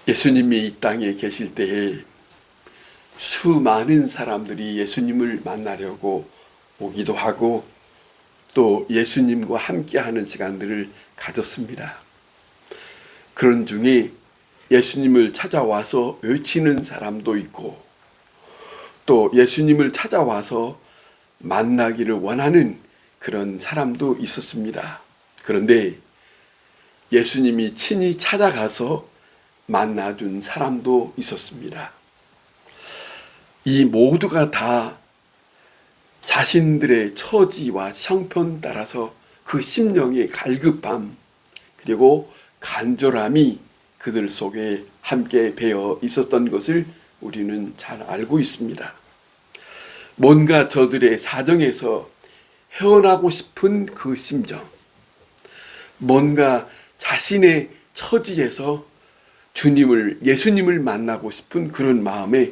예수님이 이 땅에 계실 때에 수많은 사람들이 예수님을 만나려고 오기도 하고 또 예수님과 함께하는 시간들을 가졌습니다. 그런 중에 예수님을 찾아와서 외치는 사람도 있고 또 예수님을 찾아와서 만나기를 원하는 그런 사람도 있었습니다. 그런데 예수님이 친히 찾아가서 만나준 사람도 있었습니다. 이 모두가 다 자신들의 처지와 형편 따라서 그 심령의 갈급함 그리고 간절함이 그들 속에 함께 배어 있었던 것을 우리는 잘 알고 있습니다. 뭔가 저들의 사정에서 헤어나고 싶은 그 심정, 뭔가 자신의 처지에서 예수님을 만나고 싶은 그런 마음에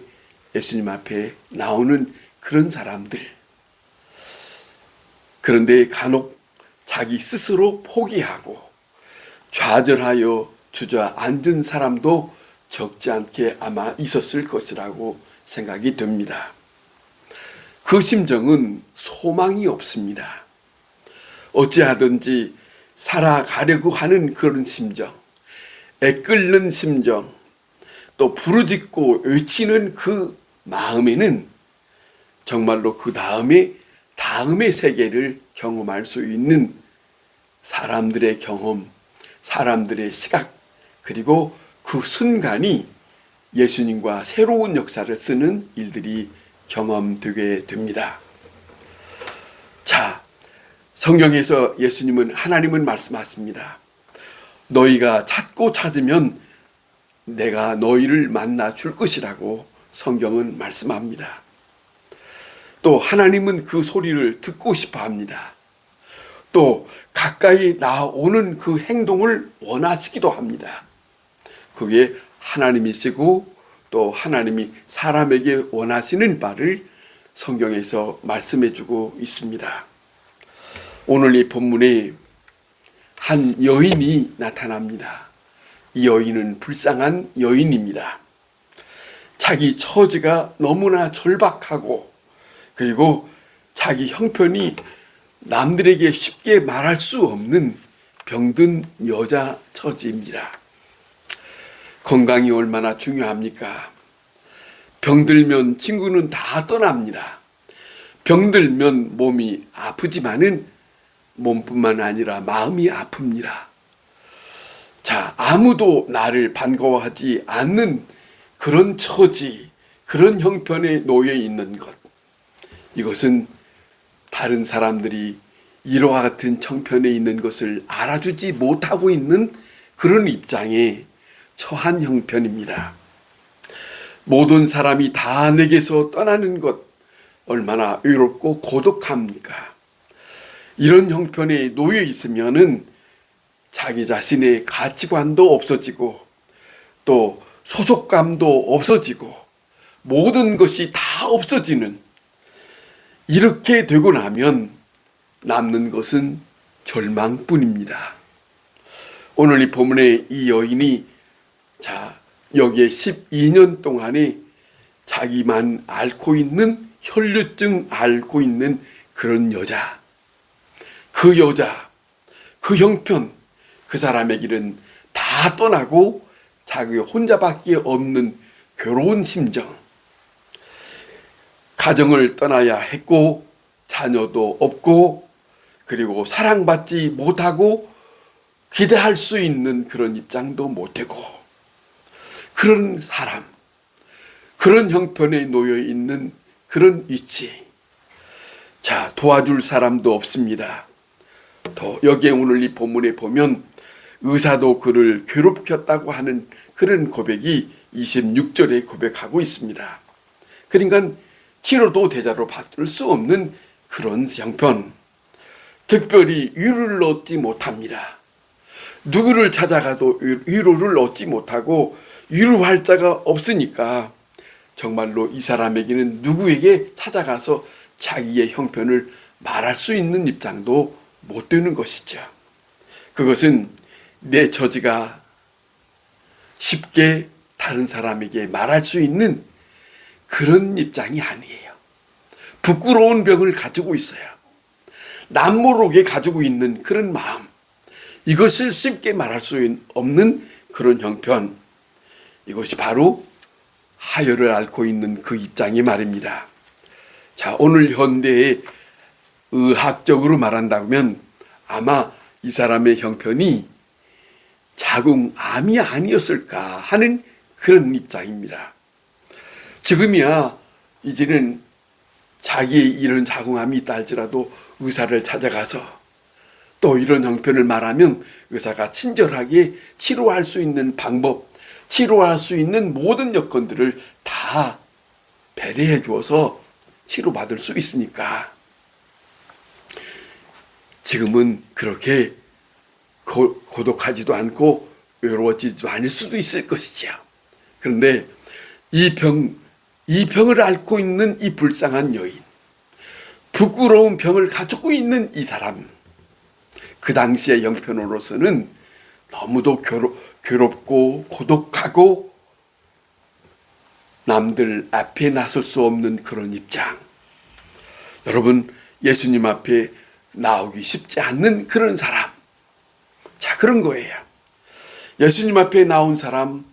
예수님 앞에 나오는 그런 사람들. 그런데 간혹 자기 스스로 포기하고 좌절하여 주저앉은 사람도 적지 않게 아마 있었을 것이라고 생각이 됩니다. 그 심정은 소망이 없습니다. 어찌하든지 살아가려고 하는 그런 심정, 애끓는 심정, 또 부르짖고 외치는 그 마음에는 정말로 그 다음의 세계를 경험할 수 있는 사람들의 경험, 사람들의 시각, 그리고 그 순간이 예수님과 새로운 역사를 쓰는 일들이 경험되게 됩니다. 자, 성경에서 하나님은 말씀하십니다. 너희가 찾고 찾으면 내가 너희를 만나 줄 것이라고 성경은 말씀합니다. 또 하나님은 그 소리를 듣고 싶어 합니다. 또 가까이 나오는 그 행동을 원하시기도 합니다. 그게 하나님이시고 또 하나님이 사람에게 원하시는 바를 성경에서 말씀해 주고 있습니다. 오늘 이 본문에 한 여인이 나타납니다. 이 여인은 불쌍한 여인입니다. 자기 처지가 너무나 절박하고 그리고 자기 형편이 남들에게 쉽게 말할 수 없는 병든 여자 처지입니다. 건강이 얼마나 중요합니까? 병들면 친구는 다 떠납니다. 병들면 몸이 아프지만은 몸뿐만 아니라 마음이 아픕니다. 자, 아무도 나를 반가워하지 않는 그런 처지, 그런 형편에 놓여 있는 것. 이것은 다른 사람들이 이와 같은 형편에 있는 것을 알아주지 못하고 있는 그런 입장에 처한 형편입니다. 모든 사람이 다 내게서 떠나는 것 얼마나 외롭고 고독합니까? 이런 형편에 놓여 있으면은 자기 자신의 가치관도 없어지고 또 소속감도 없어지고 모든 것이 다 없어지는 이렇게 되고 나면 남는 것은 절망뿐입니다. 오늘 이 본문의 이 여인이 여기에 12년 동안에 자기만 앓고 있는 혈류증 앓고 있는 그런 여자, 그 형편, 그 사람의 길은 다 떠나고 자기 혼자밖에 없는 괴로운 심정, 가정을 떠나야 했고 자녀도 없고 그리고 사랑받지 못하고 기대할 수 있는 그런 입장도 못되고 그런 사람, 그런 형편에 놓여 있는 그런 위치. 자, 도와줄 사람도 없습니다. 또 여기에 오늘 이 본문에 보면 의사도 그를 괴롭혔다고 하는 그런 고백이 26절에 고백하고 있습니다. 그러니까 치료도 대자로 받을 수 없는 그런 형편. 특별히 위로를 얻지 못합니다. 누구를 찾아가도 위로를 얻지 못하고 위로할 자가 없으니까 정말로 이 사람에게는 누구에게 찾아가서 자기의 형편을 말할 수 있는 입장도 못 되는 것이죠. 그것은 내 처지가 쉽게 다른 사람에게 말할 수 있는 그런 입장이 아니에요. 부끄러운 병을 가지고 있어요. 남모르게 가지고 있는 그런 마음, 이것을 쉽게 말할 수 없는 그런 형편, 이것이 바로 하혈을 앓고 있는 그 입장이 말입니다. 자, 오늘 현대의 의학적으로 말한다면 아마 이 사람의 형편이 자궁암이 아니었을까 하는 그런 입장입니다. 지금이야 이제는 자기의 이런 자궁암이 있다 할지라도 의사를 찾아가서 또 이런 형편을 말하면 의사가 친절하게 치료할 수 있는 방법, 치료할 수 있는 모든 여건들을 다 배려해 주어서 치료받을 수 있으니까 지금은 그렇게 고독하지도 않고 외로워지지도 않을 수도 있을 것이지요. 그런데 이 병을 앓고 있는 이 불쌍한 여인, 부끄러운 병을 가지고 있는 이 사람, 그 당시의 형편으로서는 너무도 괴롭고 고독하고 남들 앞에 나설 수 없는 그런 입장. 여러분, 예수님 앞에 나오기 쉽지 않는 그런 사람. 자, 그런 거예요. 예수님 앞에 나온 사람,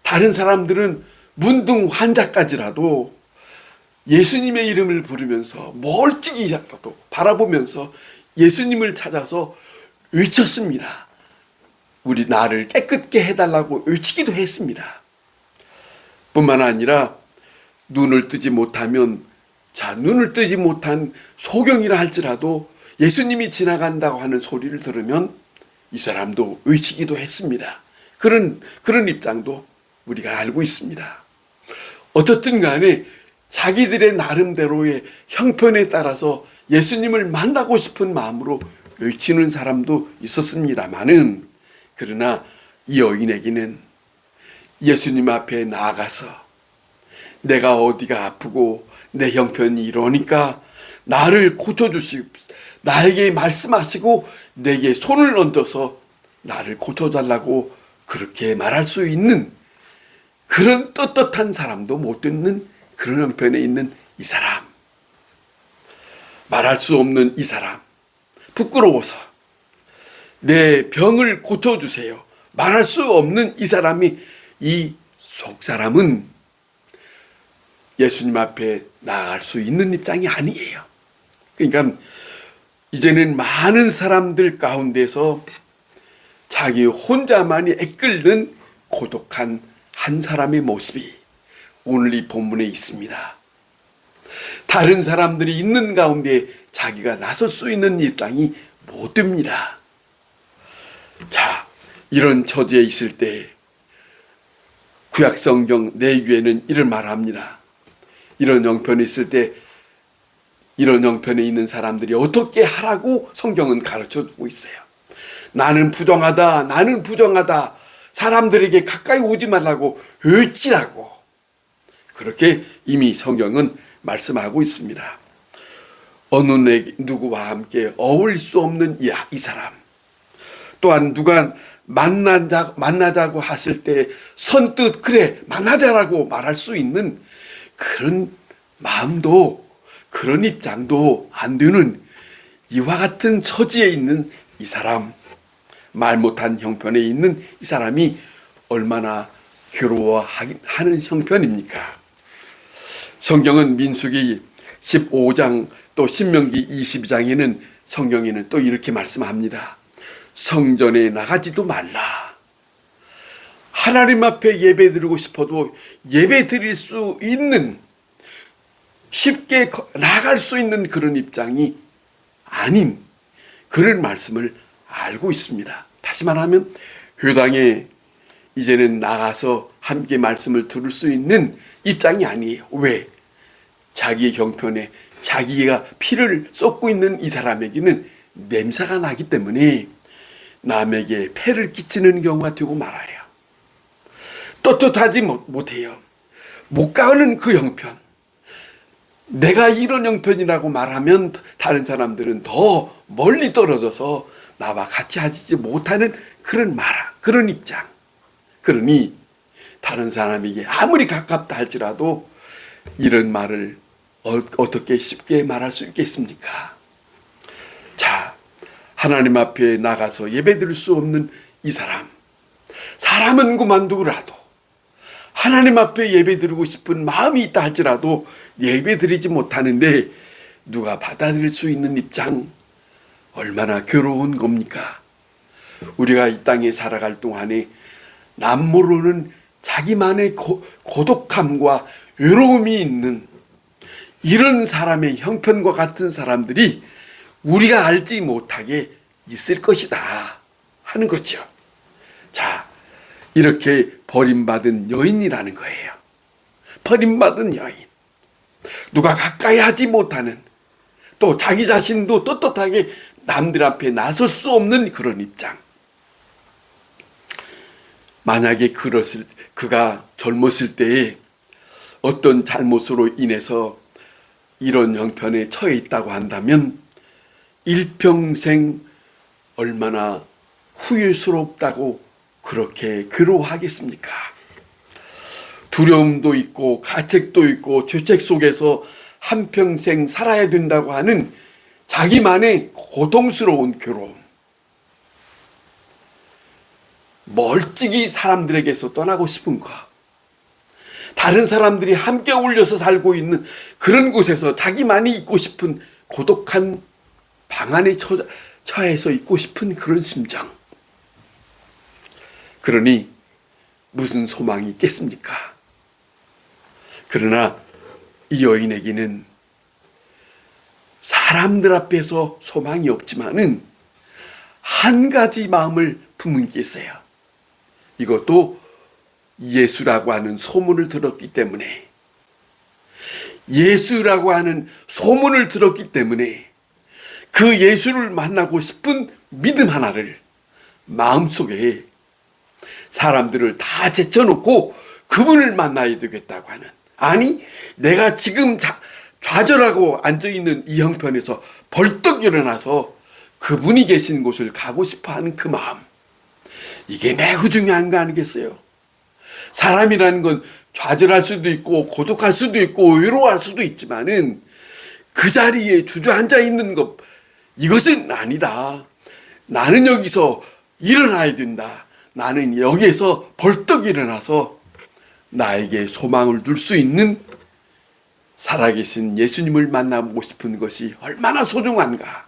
다른 사람들은 문둥 환자까지라도 예수님의 이름을 부르면서 멀찍이라도 바라보면서 예수님을 찾아서 외쳤습니다. 우리 나를 깨끗게 해달라고 외치기도 했습니다. 뿐만 아니라 눈을 뜨지 못하면, 자, 눈을 뜨지 못한 소경이라 할지라도 예수님이 지나간다고 하는 소리를 들으면 이 사람도 외치기도 했습니다. 그런 입장도 우리가 알고 있습니다. 어쨌든 간에 자기들의 나름대로의 형편에 따라서 예수님을 만나고 싶은 마음으로 외치는 사람도 있었습니다마는, 그러나 이 여인에게는 예수님 앞에 나아가서 내가 어디가 아프고 내 형편이 이러니까 나를 고쳐주시고 나에게 말씀하시고 내게 손을 얹어서 나를 고쳐달라고 그렇게 말할 수 있는 그런 떳떳한 사람도 못 듣는 그런 형편에 있는 이 사람, 말할 수 없는 이 사람, 부끄러워서 내 병을 고쳐주세요 말할 수 없는 이 사람이, 이 속사람은 예수님 앞에 나아갈 수 있는 입장이 아니에요. 그러니까 이제는 많은 사람들 가운데서 자기 혼자만이 애끓는 고독한 한 사람의 모습이 오늘 이 본문에 있습니다. 다른 사람들이 있는 가운데 자기가 나설 수 있는 입장이 못 됩니다. 자, 이런 처지에 있을 때 구약성경 내규에는 이런 말을 합니다. 이런 형편에 있을 때, 이런 형편에 있는 사람들이 어떻게 하라고 성경은 가르쳐주고 있어요. 나는 부정하다, 나는 부정하다, 사람들에게 가까이 오지 말라고 외치라고, 그렇게 이미 성경은 말씀하고 있습니다. 어느 누구와 함께 어울릴 수 없는 이 사람, 또한 누가 만나자고 하실 때 선뜻 그래 만나자라고 말할 수 있는 그런 마음도, 그런 입장도 안 되는 이와 같은 처지에 있는 이 사람, 말 못한 형편에 있는 이 사람이 얼마나 괴로워하는 형편입니까? 성경은 민수기 15장 또 신명기 22장에는 성경에는 또 이렇게 말씀합니다. 성전에 나가지도 말라. 하나님 앞에 예배 드리고 싶어도 예배 드릴 수 있는, 쉽게 나갈 수 있는 그런 입장이 아닌 그런 말씀을 알고 있습니다. 다시 말하면 회당에 이제는 나가서 함께 말씀을 들을 수 있는 입장이 아니에요. 왜? 자기의 형편에 자기가 피를 쏟고 있는 이 사람에게는 냄새가 나기 때문에 남에게 폐를 끼치는 경우가 되고 말아요. 떳떳하지 못해요. 못 가는 그 형편, 내가 이런 형편이라고 말하면 다른 사람들은 더 멀리 떨어져서 나와 같이 하지 못하는 그런 입장. 그러니 다른 사람에게 아무리 가깝다 할지라도 이런 말을 어떻게 쉽게 말할 수 있겠습니까? 자, 하나님 앞에 나가서 예배드릴 수 없는 이 사람은 그만두고라도 하나님 앞에 예배드리고 싶은 마음이 있다 할지라도 예배드리지 못하는데 누가 받아들일 수 있는 입장, 얼마나 괴로운 겁니까? 우리가 이 땅에 살아갈 동안에 남 모르는 자기만의 고독함과 외로움이 있는 이런 사람의 형편과 같은 사람들이 우리가 알지 못하게 있을 것이다 하는 거죠. 자, 이렇게 버림받은 여인이라는 거예요. 버림받은 여인. 누가 가까이 하지 못하는, 또 자기 자신도 떳떳하게 남들 앞에 나설 수 없는 그런 입장. 만약에 그가 젊었을 때에 어떤 잘못으로 인해서 이런 형편에 처해 있다고 한다면 일평생 얼마나 후회스럽다고 그렇게 괴로워하겠습니까? 두려움도 있고 가책도 있고 죄책 속에서 한평생 살아야 된다고 하는 자기만의 고통스러운 괴로움. 멀찍이 사람들에게서 떠나고 싶은 것. 다른 사람들이 함께 어울려서 살고 있는 그런 곳에서 자기만이 있고 싶은 고독한 방 안에 처해서 있고 싶은 그런 심정. 그러니 무슨 소망이 있겠습니까? 그러나 이 여인에게는 사람들 앞에서 소망이 없지만은 한 가지 마음을 품은 게 있어요. 이것도 예수라고 하는 소문을 들었기 때문에, 예수라고 하는 소문을 들었기 때문에 그 예수를 만나고 싶은 믿음 하나를 마음속에 사람들을 다 제쳐놓고 그분을 만나야 되겠다고 하는, 아니 내가 지금 좌절하고 앉아있는 이 형편에서 벌떡 일어나서 그분이 계신 곳을 가고 싶어하는 그 마음, 이게 매우 중요한 거 아니겠어요? 사람이라는 건 좌절할 수도 있고 고독할 수도 있고 외로워할 수도 있지만은 그 자리에 주저앉아 있는 것, 이것은 아니다. 나는 여기서 일어나야 된다. 나는 여기에서 벌떡 일어나서 나에게 소망을 둘 수 있는 살아계신 예수님을 만나보고 싶은 것이 얼마나 소중한가.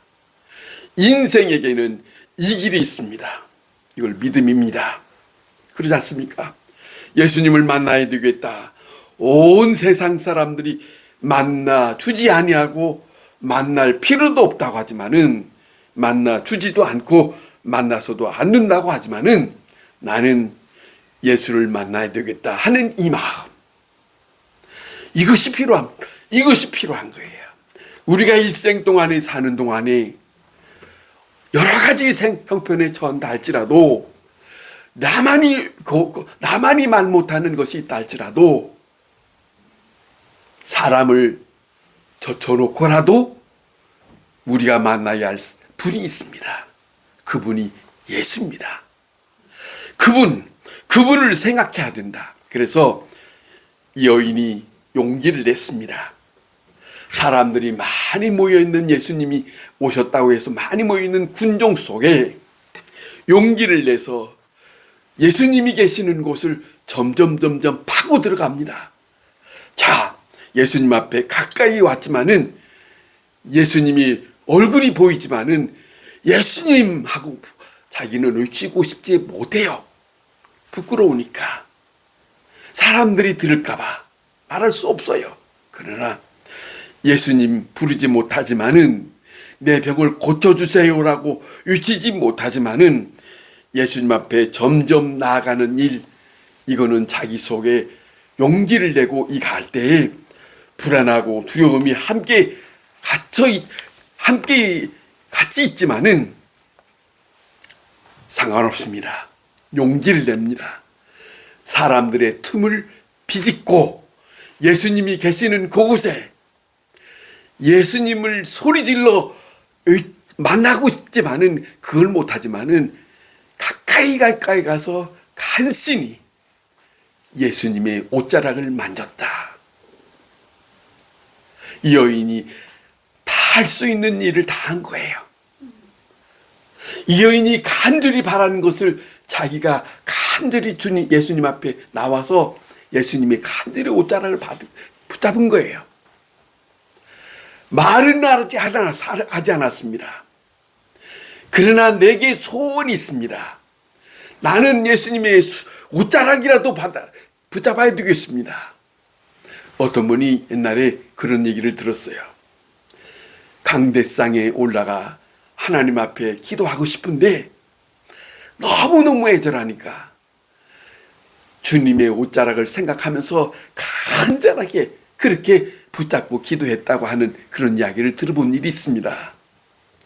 인생에게는 이 길이 있습니다. 이걸 믿음입니다. 그러지 않습니까? 예수님을 만나야 되겠다. 온 세상 사람들이 만나 주지 아니하고 만날 필요도 없다고 하지만은, 만나 주지도 않고 만나서도 않는다고 하지만은 나는 예수를 만나야 되겠다 하는 이 마음, 이것이 필요한 거예요. 우리가 일생 동안에 사는 동안에 여러 가지 형편에 처한다 할지라도, 나만이 말 못하는 것이 있다 할지라도 사람을 젖혀놓고라도 우리가 만나야 할 분이 있습니다. 그분이 예수입니다. 그분을 생각해야 된다. 그래서 이 여인이 용기를 냈습니다. 사람들이 많이 모여있는, 예수님이 오셨다고 해서 많이 모여있는 군종 속에 용기를 내서 예수님이 계시는 곳을 점점 파고 들어갑니다. 자, 예수님 앞에 가까이 왔지만은 예수님이 얼굴이 보이지만은 예수님 하고 자기는 외치고 싶지 못해요. 부끄러우니까. 사람들이 들을까봐 말할 수 없어요. 그러나 예수님 부르지 못하지만은, 내 병을 고쳐주세요라고 외치지 못하지만은 예수님 앞에 점점 나아가는 일, 이거는 자기 속에 용기를 내고 이 갈 때에 불안하고 두려움이 함께 같이 있지만은 상관없습니다. 용기를 냅니다. 사람들의 틈을 비집고 예수님이 계시는 그곳에 예수님을 소리질러 만나고 싶지만은 그걸 못하지만은 가까이 가서 간신히 예수님의 옷자락을 만졌다. 이 여인이 다 할 수 있는 일을 다 한 거예요. 이 여인이 간절히 바라는 것을 자기가 간절히 예수님 앞에 나와서 예수님의 간절히 옷자락을 붙잡은 거예요. 말은 하지 않았습니다. 그러나 내게 소원이 있습니다. 나는 예수님의 옷자락이라도 붙잡아야 되겠습니다. 어떤 분이 옛날에 그런 얘기를 들었어요. 강대상에 올라가 하나님 앞에 기도하고 싶은데 너무너무 애절하니까 주님의 옷자락을 생각하면서 간절하게 그렇게 붙잡고 기도했다고 하는 그런 이야기를 들어본 일이 있습니다.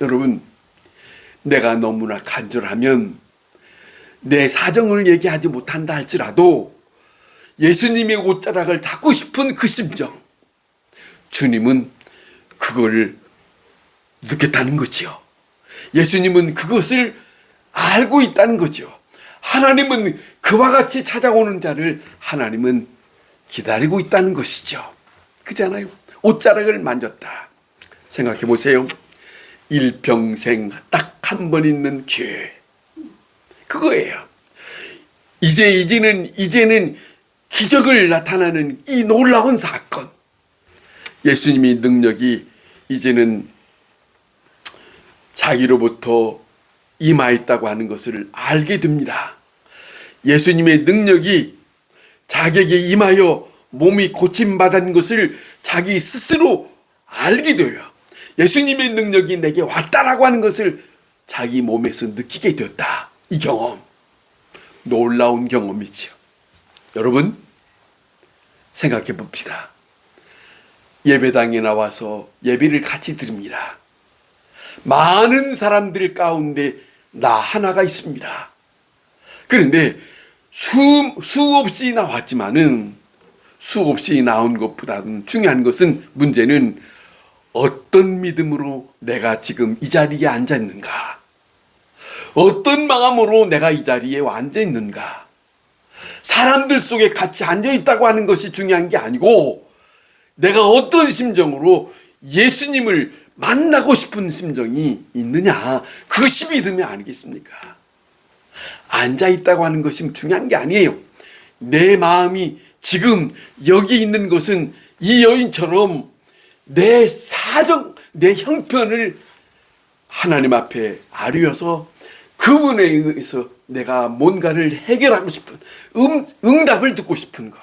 여러분, 내가 너무나 간절하면 내 사정을 얘기하지 못한다 할지라도 예수님의 옷자락을 잡고 싶은 그 심정, 주님은 그걸 느꼈다는 거지요. 예수님은 그것을 알고 있다는 거죠. 하나님은 그와 같이 찾아오는 자를 하나님은 기다리고 있다는 것이죠. 그잖아요. 옷자락을 만졌다. 생각해 보세요. 일평생 딱 한 번 있는 기회. 그거예요. 이제는 기적을 나타나는 이 놀라운 사건. 예수님의 능력이 이제는 자기로부터 임하였다고 하는 것을 알게 됩니다. 예수님의 능력이 자기에게 임하여 몸이 고침받은 것을 자기 스스로 알게 돼요. 예수님의 능력이 내게 왔다라고 하는 것을 자기 몸에서 느끼게 되었다. 이 경험, 놀라운 경험이죠. 여러분, 생각해 봅시다. 예배당에 나와서 예배를 같이 드립니다. 많은 사람들 가운데 나 하나가 있습니다. 그런데 수없이 나왔지만은 수없이 나온 것보다는 중요한 것은 문제는 어떤 믿음으로 내가 지금 이 자리에 앉아 있는가? 어떤 마음으로 내가 이 자리에 앉아 있는가? 사람들 속에 같이 앉아 있다고 하는 것이 중요한 게 아니고 내가 어떤 심정으로 예수님을 만나고 싶은 심정이 있느냐? 그것이 믿음이 아니겠습니까? 앉아 있다고 하는 것이 중요한 게 아니에요. 내 마음이 지금 여기 있는 것은 이 여인처럼 내 사정, 내 형편을 하나님 앞에 아뢰어서 그분에 의해서 내가 뭔가를 해결하고 싶은 응답을 듣고 싶은 것,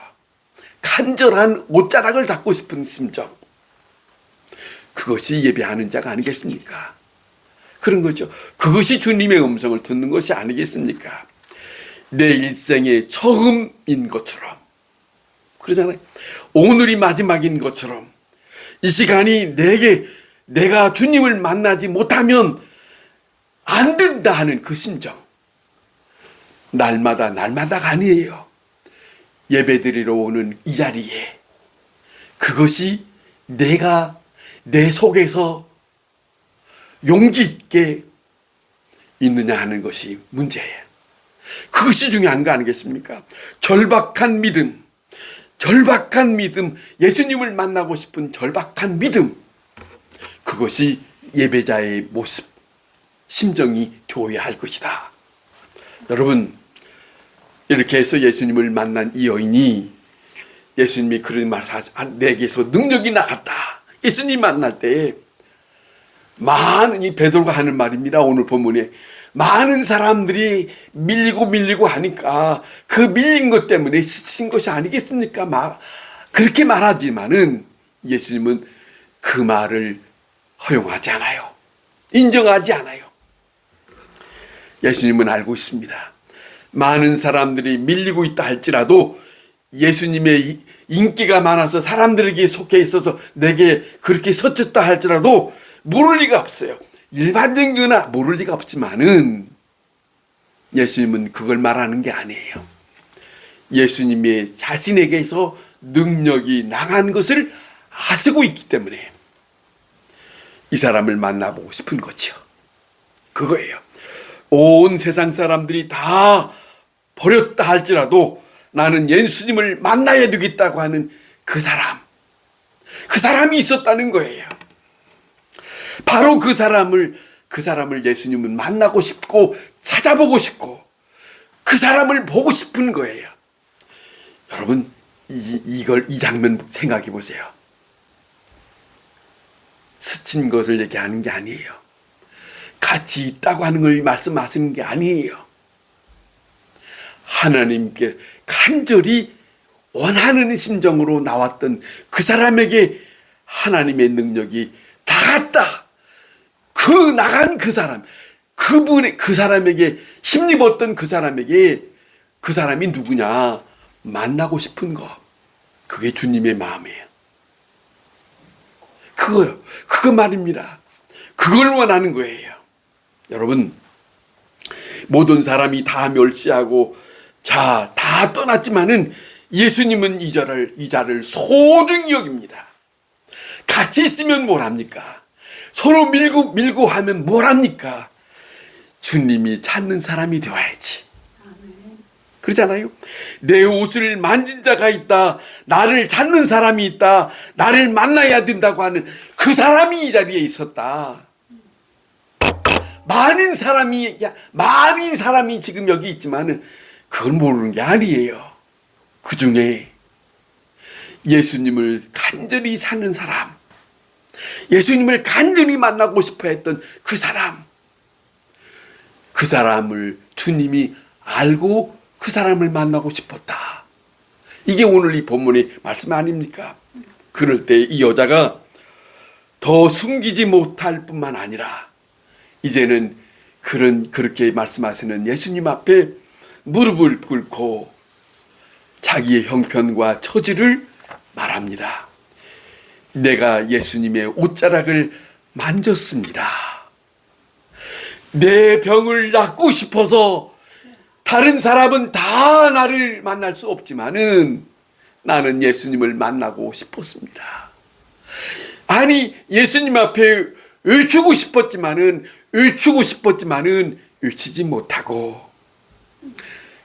간절한 옷자락을 잡고 싶은 심정, 그것이 예배하는 자가 아니겠습니까? 그런 거죠. 그것이 주님의 음성을 듣는 것이 아니겠습니까? 내 일생의 처음인 것처럼, 그러잖아요. 오늘이 마지막인 것처럼 이 시간이 내가 주님을 만나지 못하면 안 된다 하는 그 심정, 날마다가 아니에요. 예배드리러 오는 이 자리에 그것이 내가 내 속에서 용기 있게 있느냐 하는 것이 문제예요. 그것이 중요한 거 아니겠습니까? 절박한 믿음, 예수님을 만나고 싶은 절박한 믿음, 그것이 예배자의 모습, 심정이 되어야 할 것이다. 여러분, 이렇게 해서 예수님을 만난 이 여인이 예수님이 그런 말을 하지, 내게서 능력이 나갔다. 예수님 만날 때 많은, 이 베드로가 하는 말입니다. 오늘 본문에 많은 사람들이 밀리고 하니까 그 밀린 것 때문에 스친 것이 아니겠습니까? 그렇게 말하지만은 예수님은 그 말을 허용하지 않아요. 인정하지 않아요. 예수님은 알고 있습니다. 많은 사람들이 밀리고 있다 할지라도 예수님의 인기가 많아서 사람들에게 속해 있어서 내게 그렇게 서쳤다 할지라도 모를 리가 없어요. 일반적이거나 모를 리가 없지만은 예수님은 그걸 말하는 게 아니에요. 예수님의 자신에게서 능력이 나간 것을 아시고 있기 때문에 이 사람을 만나보고 싶은 거죠. 그거예요. 온 세상 사람들이 다 버렸다 할지라도 나는 예수님을 만나야 되겠다고 하는 그 사람이 있었다는 거예요. 바로 그 사람을 예수님은 만나고 싶고 찾아보고 싶고 그 사람을 보고 싶은 거예요. 여러분, 이 장면 생각해 보세요. 스친 것을 얘기하는 게 아니에요. 같이 있다고 하는 걸 말씀하시는 게 아니에요. 하나님께 간절히 원하는 심정으로 나왔던 그 사람에게 하나님의 능력이 닿았다. 나간 그 사람, 그 사람에게 힘입었던 그 사람에게 그 사람이 누구냐 만나고 싶은 거, 그게 주님의 마음이에요. 그거 말입니다. 그걸 원하는 거예요. 여러분, 모든 사람이 다 멸시하고 다 떠났지만은 예수님은 이 자를 소중히 여깁니다. 같이 있으면 뭘 합니까? 서로 밀고 하면 뭘 합니까? 주님이 찾는 사람이 되어야지. 그렇잖아요. 내 옷을 만진 자가 있다. 나를 찾는 사람이 있다. 나를 만나야 된다고 하는 그 사람이 이 자리에 있었다. 많은 사람이 지금 여기 있지만은 그걸 모르는 게 아니에요. 그 중에 예수님을 간절히 찾는 사람, 예수님을 간절히 만나고 싶어 했던 그 사람을 주님이 알고 그 사람을 만나고 싶었다. 이게 오늘 이 본문의 말씀 아닙니까? 그럴 때 이 여자가 더 숨기지 못할 뿐만 아니라 이제는 그렇게 말씀하시는 예수님 앞에 무릎을 꿇고 자기의 형편과 처지를 말합니다. 내가 예수님의 옷자락을 만졌습니다. 내 병을 낫고 싶어서 다른 사람은 다 나를 만날 수 없지만은 나는 예수님을 만나고 싶었습니다. 아니, 예수님 앞에 외치고 싶었지만은 외치지 못하고,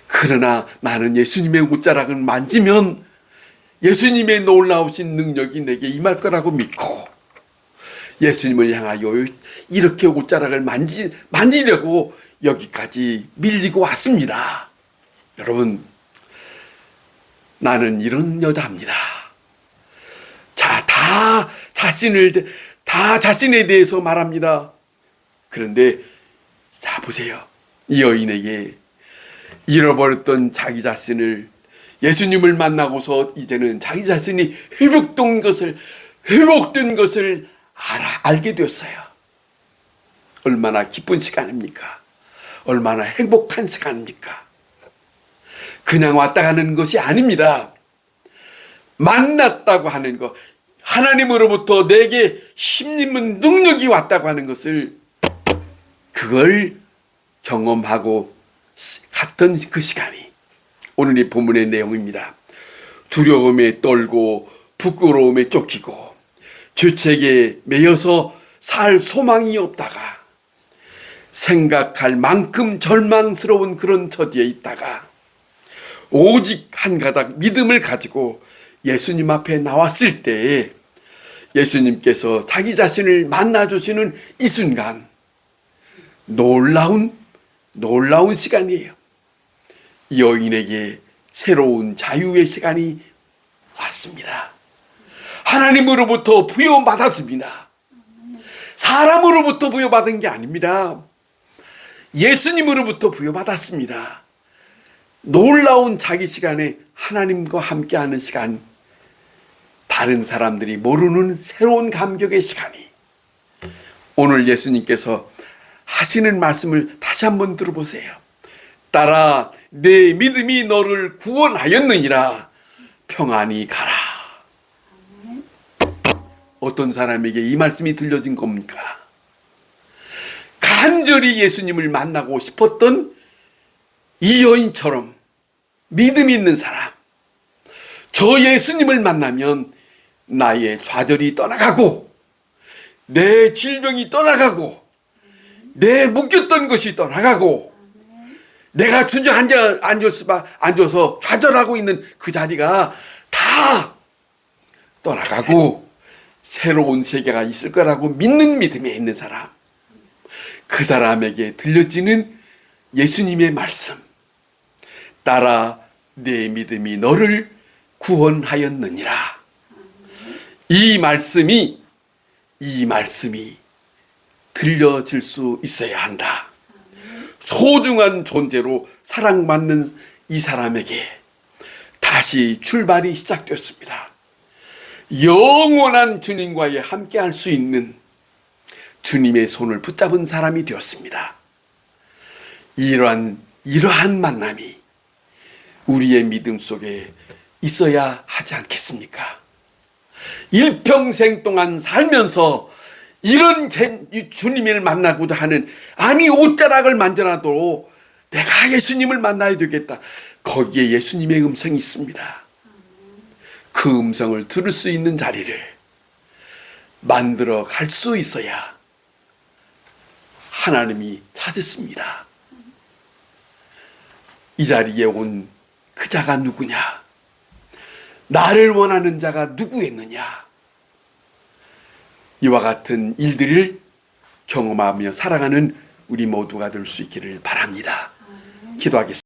그러나 나는 예수님의 옷자락을 만지면 예수님의 놀라우신 능력이 내게 임할 거라고 믿고 예수님을 향하여 이렇게 옷자락을 만지려고 여기까지 밀리고 왔습니다. 여러분, 나는 이런 여자입니다. 자, 다 자신에 대해서 말합니다. 그런데 자, 보세요. 이 여인에게 잃어버렸던 자기 자신을, 예수님을 만나고서 이제는 자기 자신이 회복된 것을 알게 되었어요. 얼마나 기쁜 시간입니까? 얼마나 행복한 시간입니까? 그냥 왔다 가는 것이 아닙니다. 만났다고 하는 것, 하나님으로부터 내게 힘입는 능력이 왔다고 하는 것을, 그걸 경험하고 갔던 그 시간이 오늘 이 본문의 내용입니다. 두려움에 떨고 부끄러움에 쫓기고 죄책에 매여서 살 소망이 없다가 생각할 만큼 절망스러운 그런 처지에 있다가 오직 한 가닥 믿음을 가지고 예수님 앞에 나왔을 때에 예수님께서 자기 자신을 만나주시는 이 순간, 놀라운 시간이에요. 여인에게 새로운 자유의 시간이 왔습니다. 하나님으로부터 부여받았습니다. 사람으로부터 부여받은 게 아닙니다. 예수님으로부터 부여받았습니다. 놀라운 자기 시간에 하나님과 함께하는 시간, 다른 사람들이 모르는 새로운 감격의 시간이, 오늘 예수님께서 하시는 말씀을 다시 한번 들어보세요. 딸아, 내 믿음이 너를 구원하였느니라. 평안히 가라. 어떤 사람에게 이 말씀이 들려진 겁니까? 간절히 예수님을 만나고 싶었던 이 여인처럼 믿음 있는 사람, 저 예수님을 만나면 나의 좌절이 떠나가고 내 질병이 떠나가고 내 묶였던 것이 떠나가고 내가 앉아서 좌절하고 있는 그 자리가 다 떠나가고 새로운 세계가 있을 거라고 믿는 믿음에 있는 사람, 그 사람에게 들려지는 예수님의 말씀, 따라 내 믿음이 너를 구원하였느니라. 이 말씀이 들려질 수 있어야 한다. 소중한 존재로 사랑받는 이 사람에게 다시 출발이 시작되었습니다. 영원한 주님과의 함께할 수 있는 주님의 손을 붙잡은 사람이 되었습니다. 이러한 만남이 우리의 믿음 속에 있어야 하지 않겠습니까? 일평생 동안 살면서 이런 주님을 만나고자 하는, 아니 옷자락을 만져놔도 내가 예수님을 만나야 되겠다. 거기에 예수님의 음성이 있습니다. 그 음성을 들을 수 있는 자리를 만들어 갈 수 있어야 하나님이 찾으십니다. 이 자리에 온 그 자가 누구냐? 나를 원하는 자가 누구였느냐? 이와 같은 일들을 경험하며 살아가는 우리 모두가 될 수 있기를 바랍니다. 기도하겠습니다.